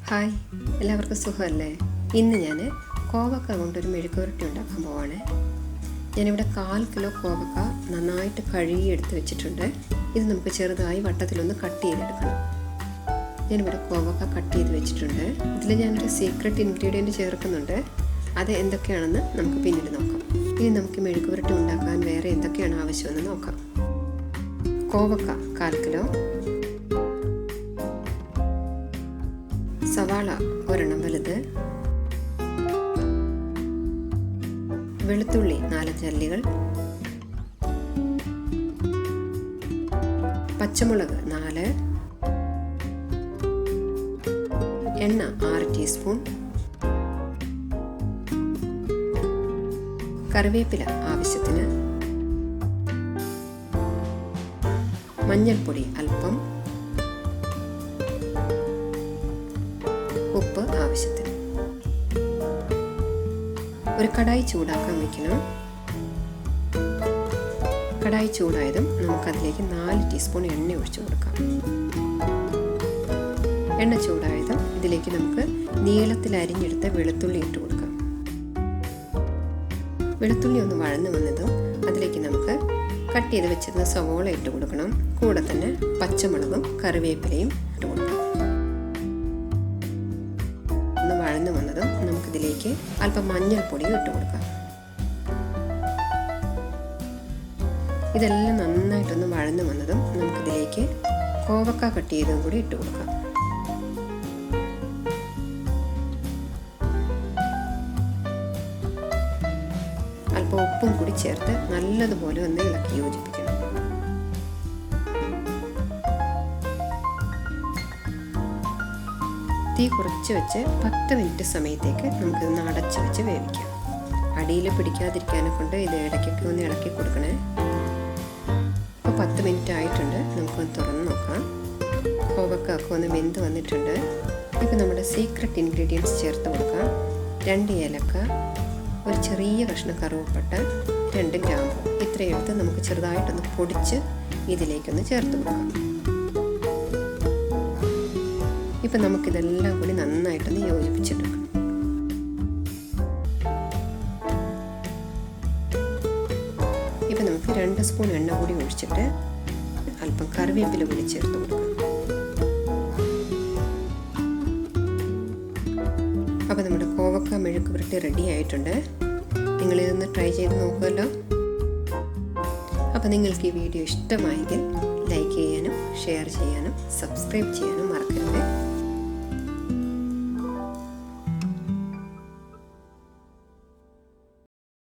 Hi, എല്ലാവർക്കും സുഖമല്ലേ? ഇന്ന് ഞാൻ കോവക്ക കൊണ്ടൊരു മെഴുക്കുവരട്ടി ഉണ്ടാക്കാൻ പോവാണ്. ഞാനിവിടെ 1/4 കിലോ കോവക്ക നന്നായിട്ട് കഴുകിയെടുത്ത് വെച്ചിട്ടുണ്ട്. ഇത് നമുക്ക് ചെറുതായി വട്ടത്തിലൊന്ന് കട്ട് ചെയ്തെടുക്കണം. ഞാനിവിടെ കോവക്ക കട്ട് ചെയ്ത് വെച്ചിട്ടുണ്ട്. ഇതിൽ ഞാനൊരു സീക്രട്ട് ഇൻഗ്രീഡിയൻറ്റ് ചേർക്കുന്നുണ്ട്. അത് എന്തൊക്കെയാണെന്ന് നമുക്ക് പിന്നീട് നോക്കാം. ഇനി നമുക്ക് മെഴുക്കുവരട്ടി ഉണ്ടാക്കാൻ വേറെ എന്തൊക്കെയാണ് ആവശ്യമെന്ന് നോക്കാം. കോവക്ക 1/4 കിലോ, സവാള ഒരെണ്ണം വലുത്, വെളുത്തുള്ളി 4 അല്ലികൾ, പച്ചമുളക് 4, എണ്ണ 6 ടീസ്പൂൺ, കറിവേപ്പില ആവശ്യത്തിന്, മഞ്ഞൾപ്പൊടി അല്പം, ഉപ്പ് ആവശ്യത്തിന്. ഒരു കടായി ചൂടാക്കാൻ വയ്ക്കണം. കടായി ചൂടായതും നമുക്കതിലേക്ക് 4 ടീസ്പൂൺ എണ്ണ ഒഴിച്ചു കൊടുക്കാം. എണ്ണ ചൂടായതും ഇതിലേക്ക് നമുക്ക് നീളത്തിൽ അരിഞ്ഞെടുത്ത വെളുത്തുള്ളി ഇട്ട് കൊടുക്കാം. വെളുത്തുള്ളി ഒന്ന് വഴന്നു വന്നതും അതിലേക്ക് നമുക്ക് കട്ട് ചെയ്ത് വെച്ചിരുന്ന സവോള ഇട്ട് കൊടുക്കണം. കൂടെ തന്നെ പച്ചമുളകും കറിവേപ്പിലയും ഇട്ട് കൊടുക്കാം. ഒന്ന് വഴന്നു വന്നതും നമുക്കിതിലേക്ക് അല്പം മഞ്ഞൾപ്പൊടിയും ഇട്ട് കൊടുക്കാം. ഇതെല്ലാം നന്നായിട്ടൊന്ന് വഴന്നു വന്നതും നമുക്കിതിലേക്ക് കോവക്ക കട്ട് ചെയ്തതും കൂടി ഇട്ട് കൊടുക്കാം. അല്പം ഉപ്പും കൂടി ചേർത്ത് നല്ലതുപോലെ ഒന്ന് ഇളക്കി യോജിപ്പിക്കണം. തീ കുറച്ച് വെച്ച് 10 മിനിറ്റ് സമയത്തേക്ക് നമുക്കിതൊന്ന് അടച്ച് വെച്ച് വേവിക്കാം. അടിയിൽ പിടിക്കാതിരിക്കാനെ കൊണ്ട് ഇത് ഇടയ്ക്കൊക്കെ ഒന്ന് ഇളക്കി കൊടുക്കണേ. ഇപ്പോൾ 10 മിനിറ്റ് ആയിട്ടുണ്ട്. നമുക്കൊന്ന് തുറന്ന് നോക്കാം. കോവക്ക ഒന്ന് വെന്ത് വന്നിട്ടുണ്ട്. ഇപ്പോൾ നമ്മുടെ സീക്രട്ട് ഇൻഗ്രീഡിയൻസ് ചേർത്ത് കൊടുക്കാം. 2 ഏലക്ക, ഒരു ചെറിയ കഷ്ണം കറുവപ്പട്ട, 2 ഗ്രാമ്പു. ഇത്രയും എടുത്ത് നമുക്ക് ചെറുതായിട്ടൊന്ന് പൊടിച്ച് ഇതിലേക്കൊന്ന് ചേർത്ത് കൊടുക്കാം. ഇപ്പം നമുക്കിതെല്ലാം കൂടി നന്നായിട്ടൊന്ന് യോജിപ്പിച്ചെടുക്കാം. ഇപ്പം നമുക്ക് 2 സ്പൂൺ എണ്ണ കൂടി ഒഴിച്ചിട്ട് അല്പം കറിവേപ്പില കൂടി ചേർത്ത് കൊടുക്കാം. അപ്പോൾ നമ്മുടെ കോവക്ക മെഴുക്കുവരട്ടി റെഡി ആയിട്ടുണ്ട്. നിങ്ങളിതൊന്ന് ട്രൈ ചെയ്ത് നോക്കുമല്ലോ. അപ്പോൾ നിങ്ങൾക്ക് ഈ വീഡിയോ ഇഷ്ടമായെങ്കിൽ ലൈക്ക് ചെയ്യാനും ഷെയർ ചെയ്യാനും സബ്സ്ക്രൈബ് ചെയ്യാനും മറക്കരുത്.